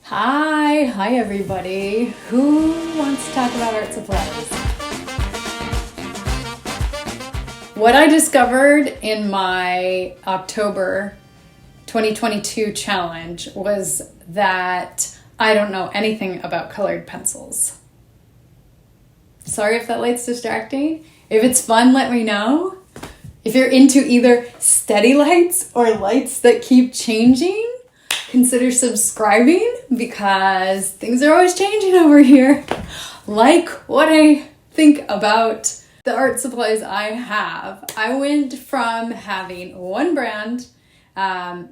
Hi everybody. Who wants to talk about art supplies? What I discovered in my October 2022 challenge was that I don't know anything about colored pencils. Sorry if that light's distracting. If it's fun, let me know. If you're into either steady lights or lights that keep changing, consider subscribing because things are always changing over here. Like what I think about the art supplies I have. I went from having one brand. I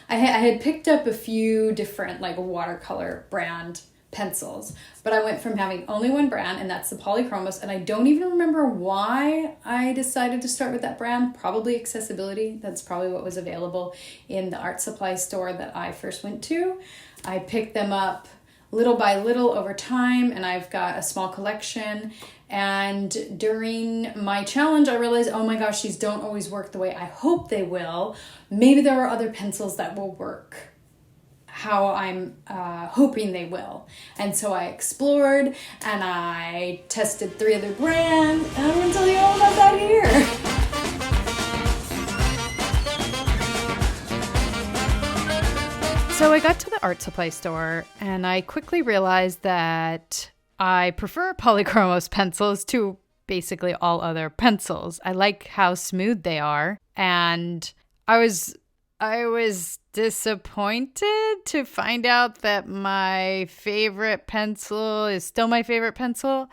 had picked up a few different like watercolor brand pencils, but I went from having only one brand, and that's the Polychromos, and I don't even remember why I decided to start with that brand. Probably accessibility. That's probably what was available in the art supply store that I first went to. I picked them up little by little over time, and I've got a small collection. And during my challenge, I realized, oh my gosh, these don't always work the way I hope they will. Maybe there are other pencils that will work how I'm hoping they will. And so I explored and I tested 3 other brands, and I'm gonna tell you all about that here. So I got to the art supply store and I quickly realized that I prefer Polychromos pencils to basically all other pencils. I like how smooth they are, and I was disappointed to find out that my favorite pencil is still my favorite pencil.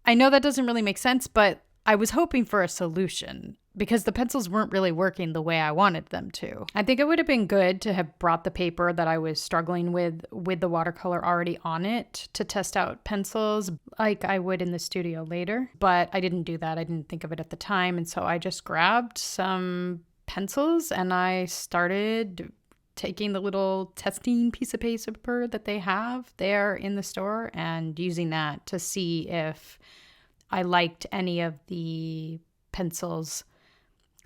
I know that doesn't really make sense, but I was hoping for a solution because the pencils weren't really working the way I wanted them to. I think it would have been good to have brought the paper that I was struggling with the watercolor already on it to test out pencils like I would in the studio later. But I didn't do that. I didn't think of it at the time. And so I just grabbed some pencils and I started taking the little testing piece of paper that they have there in the store and using that to see if I liked any of the pencils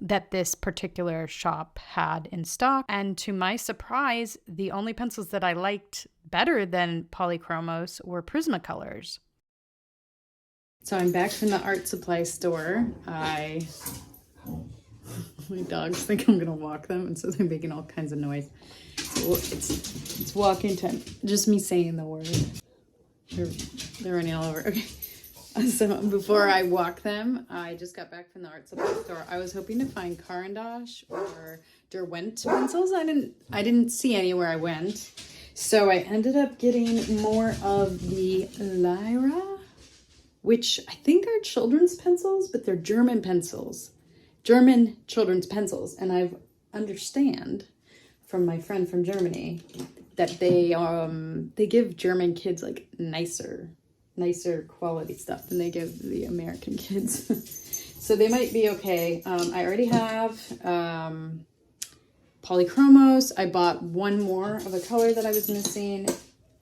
that this particular shop had in stock. And to my surprise, the only pencils that I liked better than Polychromos were Prismacolors. So I'm back from the art supply store. My dogs think I'm gonna walk them, and so they're making all kinds of noise. So it's walking time. Just me saying the word. They're running all over. Okay. So before I walk them, I just got back from the art supply store. I was hoping to find Caran or Derwent pencils. I didn't see any where I went. So I ended up getting more of the Lyra, which I think are children's pencils, but they're German pencils. German children's pencils. And I understand from my friend from Germany that they give German kids like nicer quality stuff than they give the American kids. So they might be okay. I already have Polychromos. I bought one more of a color that I was missing,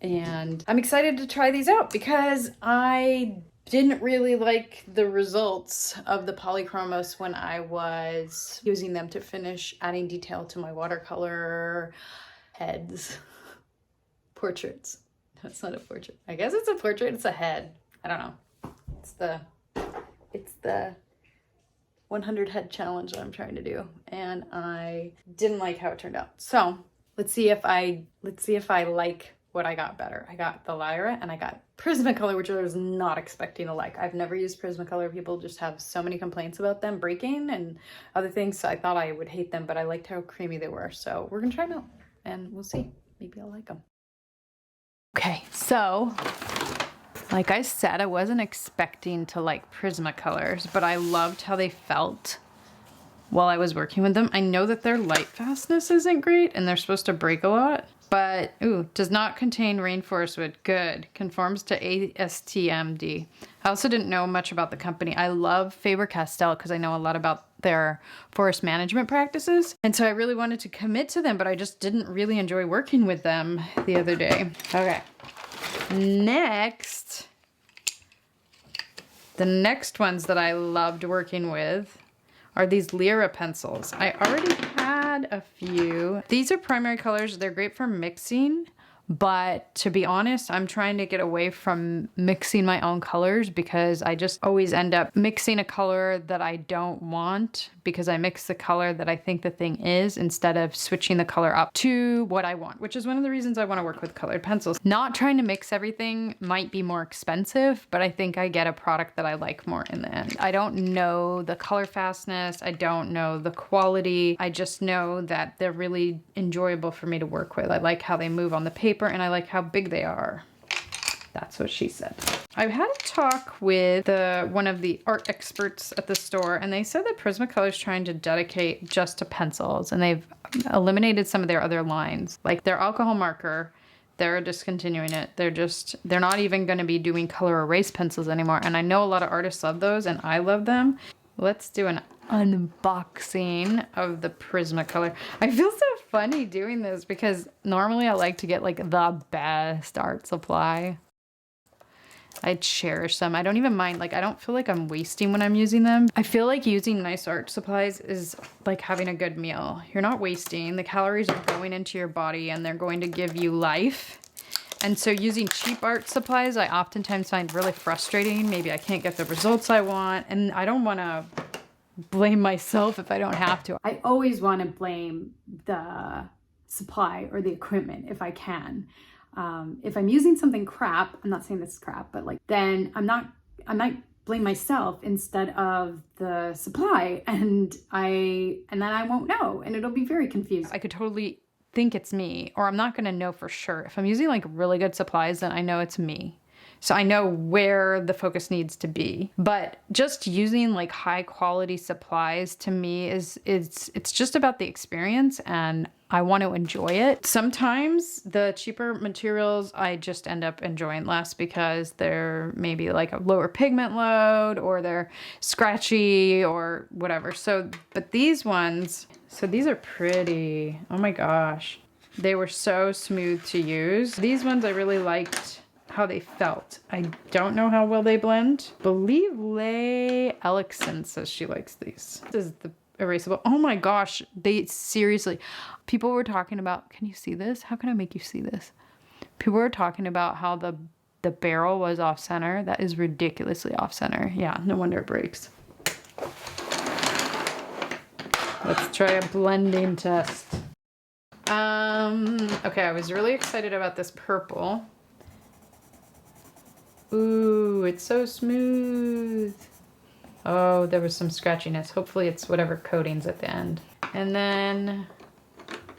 and I'm excited to try these out because I didn't really like the results of the Polychromos when I was using them to finish adding detail to my watercolor heads. Portraits. That's not a portrait. I guess it's a portrait. It's a head. I don't know. It's the 100 head challenge that I'm trying to do, and I didn't like how it turned out. So let's see if I like what I got better. I got the Lyra and I got Prismacolor, which I was not expecting to like. I've never used Prismacolor. People just have so many complaints about them breaking and other things, so I thought I would hate them, but I liked how creamy they were. So we're gonna try them out and we'll see. Maybe I'll like them. Okay, so like I said, I wasn't expecting to like Prismacolors, but I loved how they felt while I was working with them. I know that their Lightfastness isn't great and they're supposed to break a lot, but does not contain rainforest wood. Good. Conforms to ASTM. I also didn't know much about the company. I love Faber Castel because I know a lot about their forest management practices. And so I really wanted to commit to them, but I just didn't really enjoy working with them the other day. Okay. Next, the next ones that I loved working with are these Lyra pencils. I already had a few. These are primary colors. They're great for mixing, But to be honest, I'm trying to get away from mixing my own colors because I just always end up mixing a color that I don't want because I mix the color that I think the thing is instead of switching the color up to what I want, which is one of the reasons I want to work with colored pencils. Not trying to mix everything might be more expensive, but I think I get a product that I like more in the end. I don't know the color fastness. I don't know the quality. I just know that they're really enjoyable for me to work with. I like how they move on the paper and I like how big they are. That's what she said. I've had a talk with one of the art experts at the store, and they said that Prismacolor is trying to dedicate just to pencils, and they've eliminated some of their other lines. Like their alcohol marker, they're discontinuing it. They're not even going to be doing color erase pencils anymore. And I know a lot of artists love those, and I love them. Let's do an unboxing of the Prismacolor. I feel so funny doing this because normally I like to get like the best art supply. I cherish them. I don't even mind. Like, I don't feel like I'm wasting when I'm using them. I feel like using nice art supplies is like having a good meal. You're not wasting. The calories are going into your body and they're going to give you life. And so using cheap art supplies, I oftentimes find really frustrating. Maybe I can't get the results I want. And I don't want to blame myself if I don't have to. I always want to blame the supply or the equipment if I can. If I'm using something crap, I'm not saying this is crap, but like, then I might blame myself instead of the supply, and then I won't know, and it'll be very confusing. I could totally think it's me, or I'm not going to know for sure. If I'm using like really good supplies, then I know it's me. So I know where the focus needs to be. But just using like high quality supplies to me it's just about the experience, and I want to enjoy it. Sometimes the cheaper materials I just end up enjoying less because they're maybe like a lower pigment load or they're scratchy or whatever. But these ones, these are pretty. Oh my gosh. They were so smooth to use. These ones I really liked how they felt. I don't know how well they blend. I believe Leigh Ellickson says she likes these. This is the erasable. Oh my gosh, they seriously, people were talking about, can you see this? How can I make you see this? People were talking about how the barrel was off center. That is ridiculously off center. Yeah, no wonder it breaks. Let's try a blending test. Okay, I was really excited about this purple. Ooh, it's so smooth. Oh, there was some scratchiness. Hopefully it's whatever coating's at the end. And then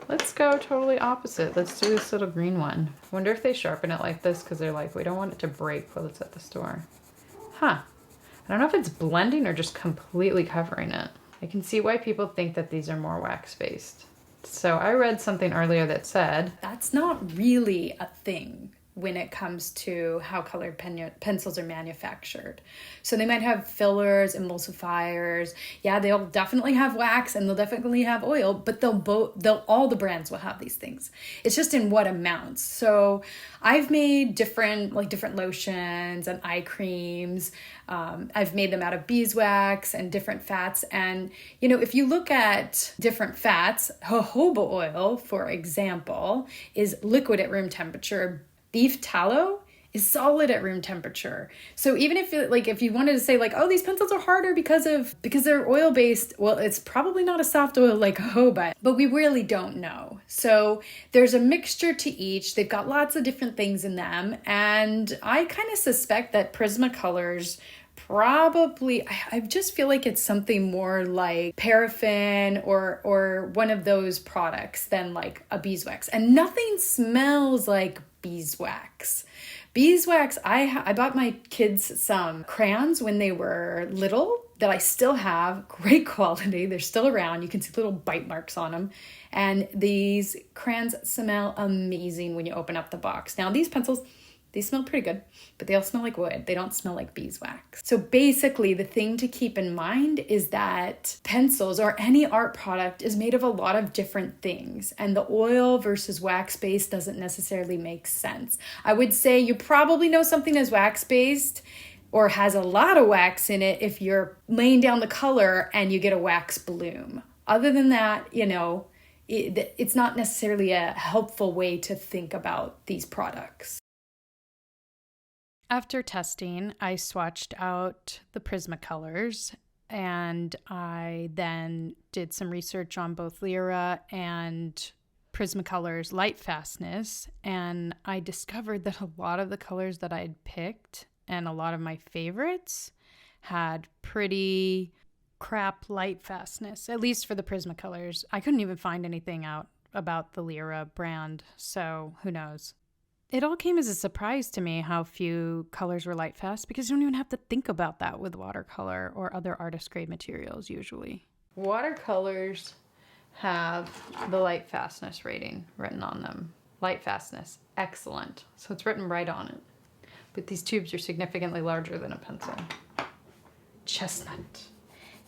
let's go totally opposite. Let's do this little green one. I wonder if they sharpen it like this because they're like, we don't want it to break while it's at the store. Huh. I don't know if it's blending or just completely covering it. I can see why people think that these are more wax-based. So I read something earlier that said, that's not really a thing when it comes to how colored pencils are manufactured. So they might have fillers, emulsifiers. Yeah, they'll definitely have wax and they'll definitely have oil, but all the brands will have these things. It's just in what amounts. So I've made different lotions and eye creams. I've made them out of beeswax and different fats. And, you know, if you look at different fats, jojoba oil, for example, is liquid at room temperature. Beef tallow is solid at room temperature. So even if you wanted to say like, oh, these pencils are harder because they're oil based, well, it's probably not a soft oil like jojoba, but we really don't know. So there's a mixture to each. They've got lots of different things in them. And I kind of suspect that Prismacolors probably, I just feel like it's something more like paraffin or one of those products than like a beeswax. And nothing smells like beeswax. Beeswax, I bought my kids some crayons when they were little that I still have. Great quality. They're still around. You can see little bite marks on them. And these crayons smell amazing when you open up the box. Now these pencils, they smell pretty good, but they all smell like wood. They don't smell like beeswax. So basically, the thing to keep in mind is that pencils or any art product is made of a lot of different things, and the oil versus wax-based doesn't necessarily make sense. I would say you probably know something is wax-based or has a lot of wax in it if you're laying down the color and you get a wax bloom. Other than that, you know, it's not necessarily a helpful way to think about these products. After testing, I swatched out the Prismacolors, and I then did some research on both Lyra and Prismacolors Lightfastness, and I discovered that a lot of the colors that I'd picked and a lot of my favorites had pretty crap Lightfastness, at least for the Prismacolors. I couldn't even find anything out about the Lyra brand, so who knows. It all came as a surprise to me how few colors were Lightfast, because you don't even have to think about that with watercolor or other artist grade materials usually. Watercolors have the Lightfastness rating written on them. Lightfastness, excellent. So it's written right on it. But these tubes are significantly larger than a pencil. Chestnut.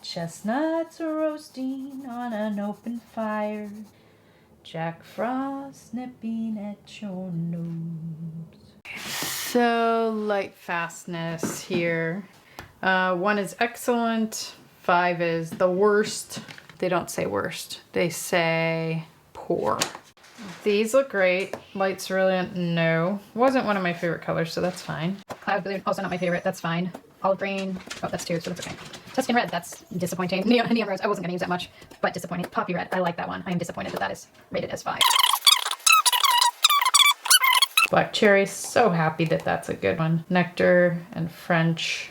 Chestnuts roasting on an open fire. Jack Frost nipping at your nose. So Lightfastness here. 1 is excellent. 5 is the worst. They don't say worst. They say poor. These look great. Light Cerulean, no. Wasn't one of my favorite colors, so that's fine. Cloud Blue, also not my favorite. That's fine. Olive Green, oh, that's 2, so that's okay. Tuscan Red, that's disappointing. Neon Rose, I wasn't going to use that much, but disappointing. Poppy Red, I like that one. I am disappointed that that is rated as 5. Black Cherry, so happy that that's a good one. Nectar and French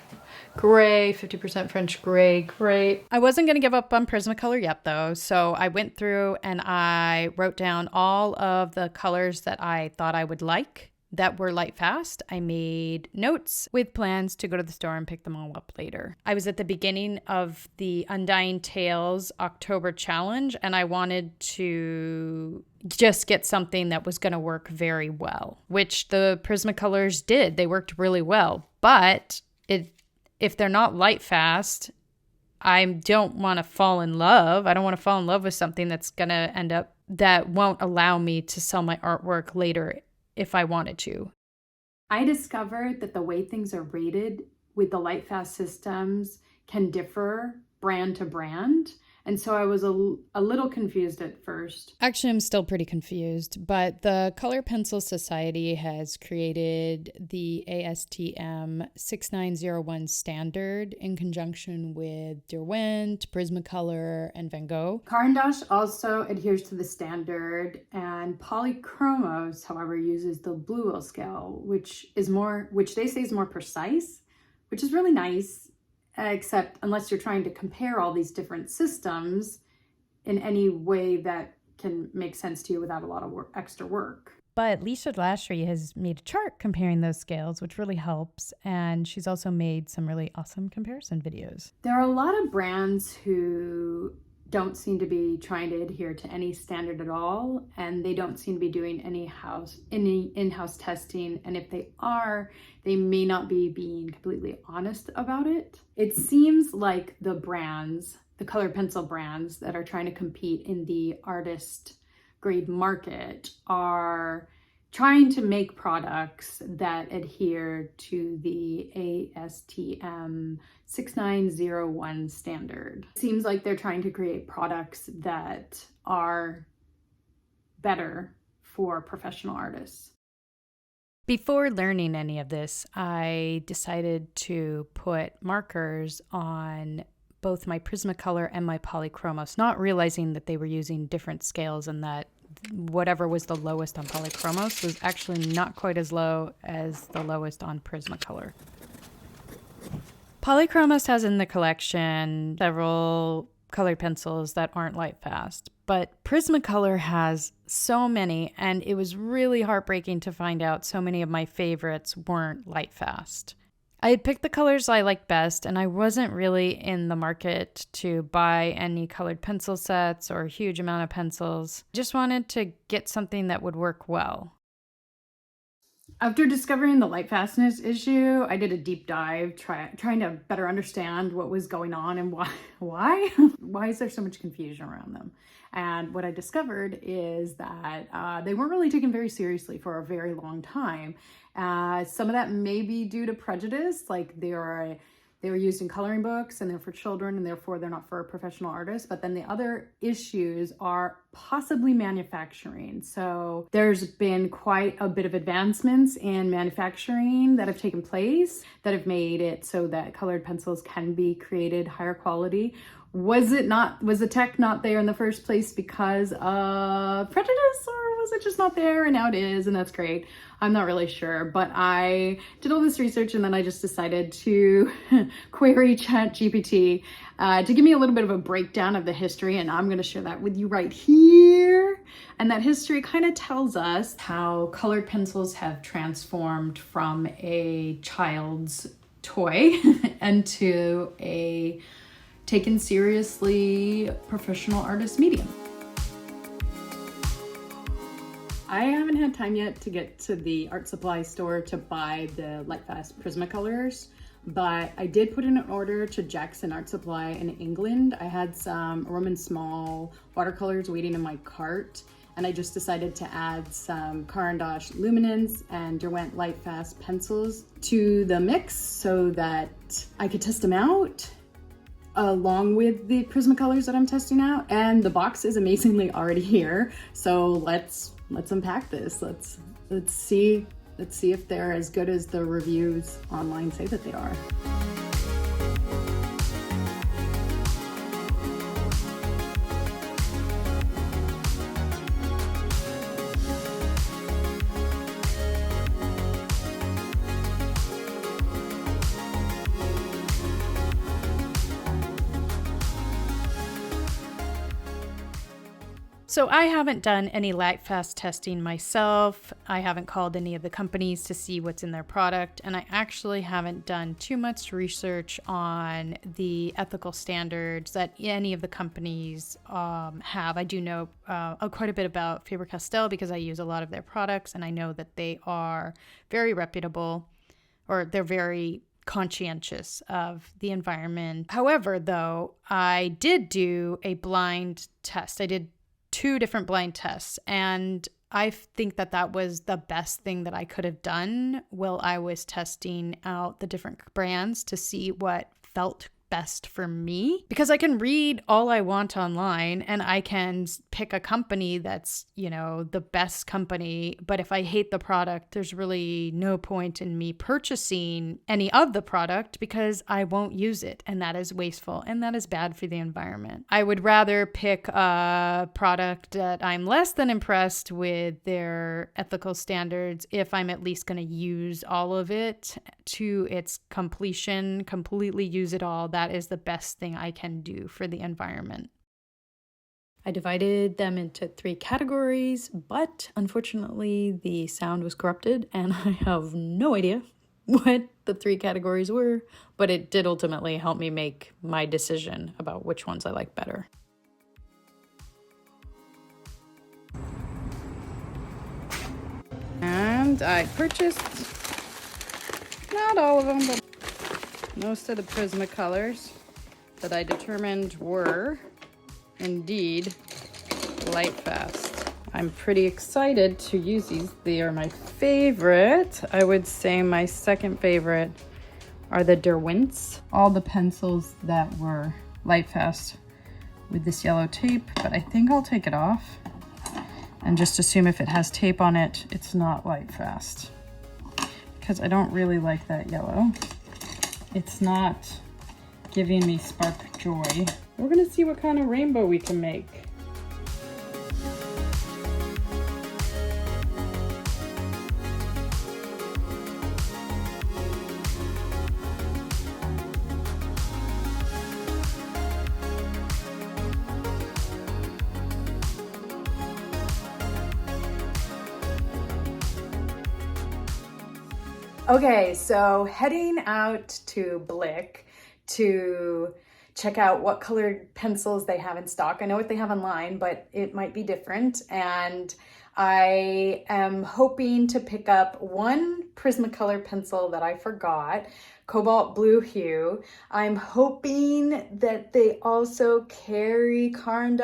Gray, 50% French Gray, great. I wasn't going to give up on Prismacolor yet though, so I went through and I wrote down all of the colors that I thought I would like that were Lightfast. I made notes with plans to go to the store and pick them all up later. I was at the beginning of the Undying Tales October challenge, and I wanted to just get something that was going to work very well, which the Prismacolors did. They worked really well, but if they're not Lightfast, I don't want to fall in love. I don't want to fall in love with something that's going to end up that won't allow me to sell my artwork later if I wanted to. I discovered that the way things are rated with the Lightfast systems can differ brand to brand. And so I was a little confused at first. Actually, I'm still pretty confused, but the Color Pencil Society has created the ASTM 6901 standard in conjunction with Derwent, Prismacolor, and Van Gogh. Caran also adheres to the standard, and Polychromos, however, uses the blue wheel scale, which they say is more precise, which is really nice. Except unless you're trying to compare all these different systems in any way that can make sense to you without a lot of extra work. But Lisa Lashley has made a chart comparing those scales, which really helps. And she's also made some really awesome comparison videos. There are a lot of brands who don't seem to be trying to adhere to any standard at all, and they don't seem to be doing any in-house testing, and if they are, they may not be being completely honest about it. It seems like the color pencil brands that are trying to compete in the artist grade market are trying to make products that adhere to the ASTM 6901 standard. It seems like they're trying to create products that are better for professional artists. Before learning any of this, I decided to put markers on both my Prismacolor and my Polychromos, not realizing that they were using different scales and that whatever was the lowest on Polychromos was actually not quite as low as the lowest on Prismacolor. Polychromos has in the collection several colored pencils that aren't Lightfast, but Prismacolor has so many, and it was really heartbreaking to find out so many of my favorites weren't Lightfast. I had picked the colors I liked best, and I wasn't really in the market to buy any colored pencil sets or a huge amount of pencils. Just wanted to get something that would work well. After discovering the Lightfastness issue, I did a deep dive trying to better understand what was going on and why is there so much confusion around them. And what I discovered is that they weren't really taken very seriously for a very long time. Some of that may be due to prejudice, like there are they were used in coloring books and they're for children and therefore they're not for professional artists. But then the other issues are possibly manufacturing. So there's been quite a bit of advancements in manufacturing that have taken place that have made it so that colored pencils can be created higher quality. Was the tech not there in the first place because of prejudice, or was it just not there and now it is, and that's great? I'm not really sure, but I did all this research and then I just decided to query ChatGPT to give me a little bit of a breakdown of the history, and I'm going to share that with you right here. And that history kind of tells us how colored pencils have transformed from a child's toy into a taken seriously professional artist medium. I haven't had time yet to get to the art supply store to buy the Lightfast Prismacolors, but I did put in an order to Jackson Art Supply in England. I had some Roman small watercolors waiting in my cart, and I just decided to add some Caran Luminance and Derwent Lightfast pencils to the mix so that I could test them out along with the Prismacolors that I'm testing out. And the box is amazingly already here, so let's unpack this. Let's see if they're as good as the reviews online say that they are. So I haven't done any Lightfast testing myself. I haven't called any of the companies to see what's in their product, and I actually haven't done too much research on the ethical standards that any of the companies have. I do know quite a bit about Faber Castel because I use a lot of their products, and I know that they are very reputable, or they're very conscientious of the environment. However, though, I did do a blind test. I did 2 different blind tests, and I think that was the best thing that I could have done while I was testing out the different brands to see what felt best for me, because I can read all I want online and I can pick a company that's, the best company, but if I hate the product, there's really no point in me purchasing any of the product because I won't use it, and that is wasteful and that is bad for the environment. I would rather pick a product that I'm less than impressed with their ethical standards if I'm at least going to use all of it to its completion, completely use it all. That is the best thing I can do for the environment. I divided them into 3 categories, but unfortunately the sound was corrupted and I have no idea what the 3 categories were, but it did ultimately help me make my decision about which ones I like better. And I purchased not all of them, but most of the Prismacolors that I determined were indeed Lightfast. I'm pretty excited to use these. They are my favorite. I would say my second favorite are the Derwents. All the pencils that were Lightfast with this yellow tape, but I think I'll take it off and just assume if it has tape on it, it's not Lightfast, because I don't really like that yellow. It's not giving me spark joy. We're gonna see what kind of rainbow we can make. Okay, so heading out to Blick to check out what colored pencils they have in stock. I know what they have online, but it might be different. And I am hoping to pick up one Prismacolor pencil that I forgot, cobalt blue hue. I'm hoping that they also carry Caran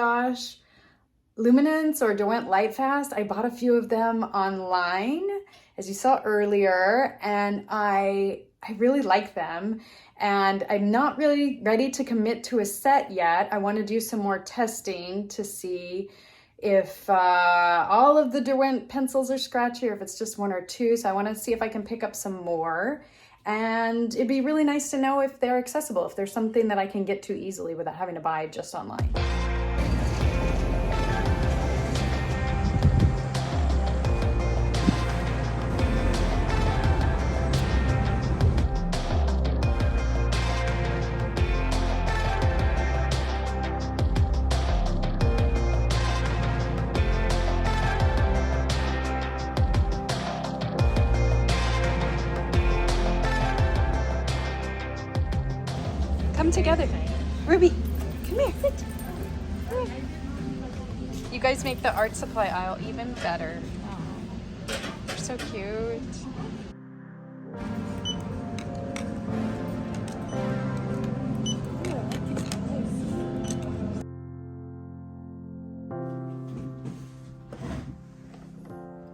Luminance or Derwent Lightfast. I bought a few of them online as you saw earlier, and I really like them. And I'm not really ready to commit to a set yet. I want to do some more testing to see if all of the Derwent pencils are scratchy or if it's just one or two. So I want to see if I can pick up some more. And it'd be really nice to know if they're accessible, if there's something that I can get to easily without having to buy just online. Come together. Ruby, come here. Sit. Come here. You guys make the art supply aisle even better. Oh, they're so cute.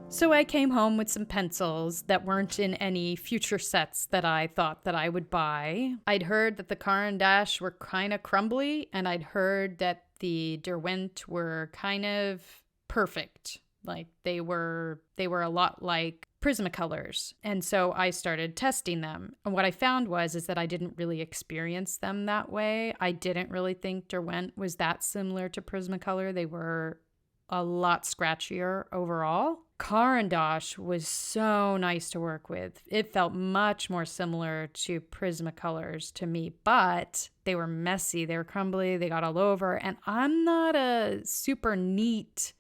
So I came home with some pencils that weren't in any future sets that I thought that I would buy. I'd heard that the Caran were kind of crumbly, and I'd heard that the Derwent were kind of perfect. Like they were a lot like Prismacolors. And so I started testing them. And what I found is that I didn't really experience them that way. I didn't really think Derwent was that similar to Prismacolor. They were a lot scratchier overall. Caran was so nice to work with. It felt much more similar to Prismacolors to me, but they were messy, they were crumbly, they got all over, and I'm not a super neat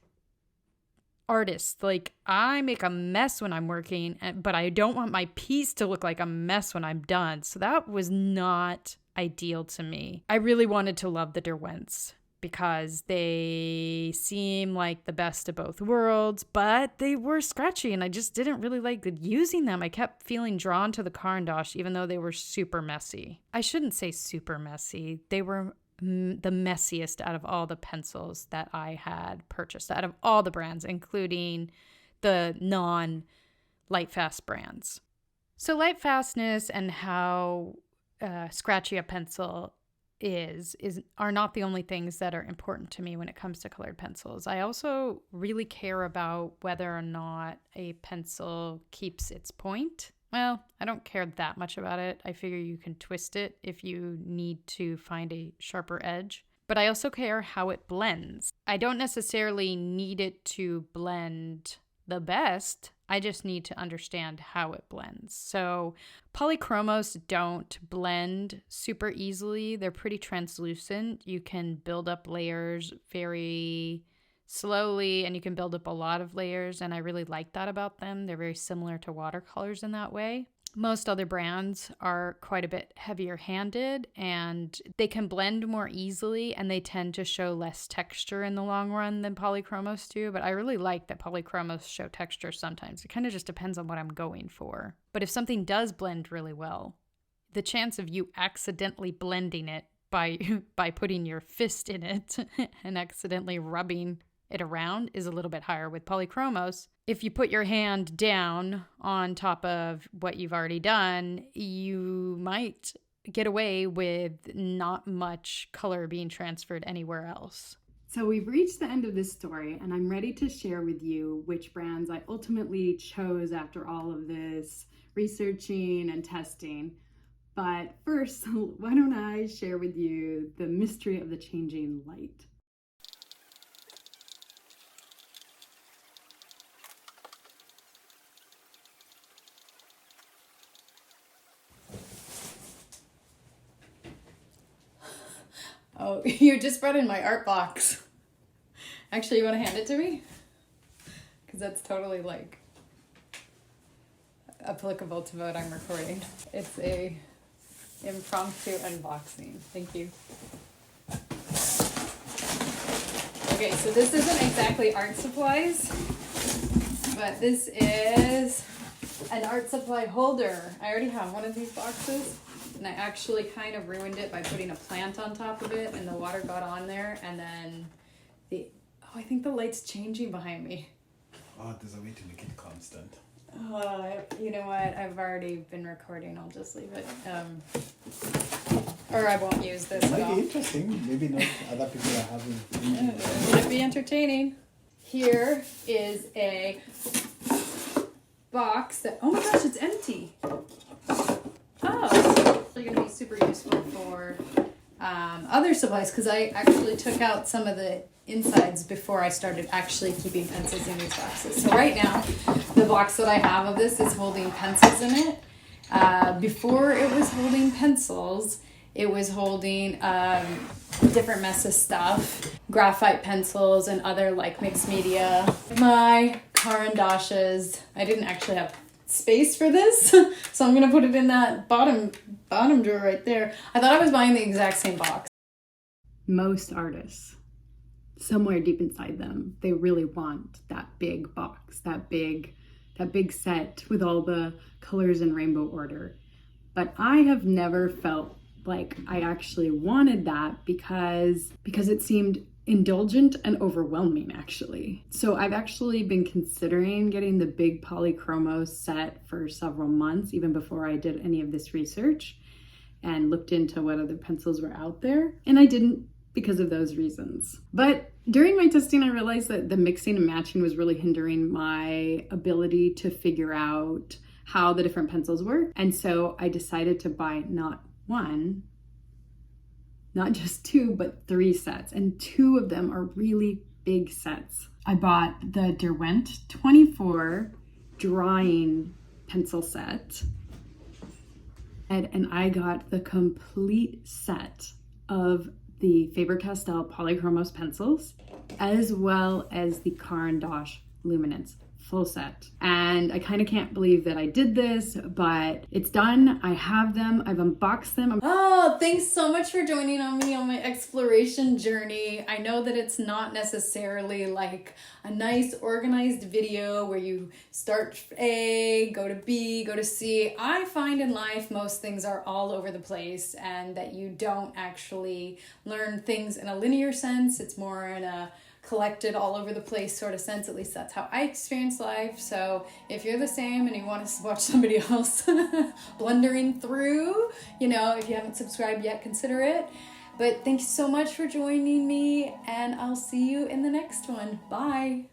artist. Like, I make a mess when I'm working, but I don't want my piece to look like a mess when I'm done. So that was not ideal to me. I really wanted to love the Derwents, because they seem like the best of both worlds, but they were scratchy and I just didn't really like using them. I kept feeling drawn to the Caran even though they were super messy. I shouldn't say super messy. They were the messiest out of all the pencils that I had purchased, out of all the brands, including the non-Lightfast brands. So Lightfastness and how scratchy a pencil are not the only things that are important to me when it comes to colored pencils. I also really care about whether or not a pencil keeps its point. Well, I don't care that much about it. I figure you can twist it if you need to find a sharper edge. But I also care how it blends. I don't necessarily need it to blend the best. I just need to understand how it blends. So Polychromos don't blend super easily. They're pretty translucent. You can build up layers very slowly, and you can build up a lot of layers, and I really like that about them. They're very similar to watercolors in that way. Most other brands are quite a bit heavier handed, and they can blend more easily, and they tend to show less texture in the long run than Polychromos do. But I really like that Polychromos show texture sometimes. It kind of just depends on what I'm going for. But if something does blend really well, the chance of you accidentally blending it by putting your fist in it and accidentally rubbing it around is a little bit higher with Polychromos. If you put your hand down on top of what you've already done, you might get away with not much color being transferred anywhere else. So we've reached the end of this story, and I'm ready to share with you which brands I ultimately chose after all of this researching and testing. But first, why don't I share with you the mystery of the changing light? Oh, you just brought in my art box. Actually, you want to hand it to me? Because that's totally like applicable to what I'm recording. It's a impromptu unboxing. Thank you. Okay, so this isn't exactly art supplies, but this is an art supply holder. I already have one of these boxes. And I actually kind of ruined it by putting a plant on top of it, and the water got on there, and then I think the light's changing behind me. Oh, there's a way to make it constant. You know what? I've already been recording. I'll just leave it. Or I won't use this It at might all. be interesting. Maybe not other people are having. It might be entertaining. Here is a box that, oh my gosh, it's empty. Oh, it's going to be super useful for other supplies because I actually took out some of the insides before I started actually keeping pencils in these boxes. So right now, the box that I have of this is holding pencils in it. Before it was holding pencils, it was holding different mess of stuff, graphite pencils and other like mixed media. My Caran. I didn't actually have space for this, so I'm gonna put it in that bottom drawer right there. I thought I was buying the exact same box. Most artists, somewhere deep inside them, they really want that big box, that big set with all the colors in rainbow order. But I have never felt like I actually wanted that because it seemed indulgent and overwhelming actually. So I've actually been considering getting the big Polychromos set for several months, even before I did any of this research and looked into what other pencils were out there. And I didn't because of those reasons. But during my testing, I realized that the mixing and matching was really hindering my ability to figure out how the different pencils work. And so I decided to buy not one, not just two, but 3 sets. And 2 of them are really big sets. I bought the Derwent 24 drawing pencil set. And I got the complete set of the Faber Castel Polychromos pencils, as well as the Caran Luminance full set. And I kind of can't believe that I did this, but it's done. I have them. I've unboxed them. Oh, thanks so much for joining me on my exploration journey. I know that it's not necessarily like a nice organized video where you start A, go to B, go to C. I find in life most things are all over the place and that you don't actually learn things in a linear sense. It's more in a collected all over the place sort of sense. At least that's how I experience life. So if you're the same and you want to watch somebody else blundering through, you know, if you haven't subscribed yet, consider it. But thank you so much for joining me, and I'll see you in the next one. Bye.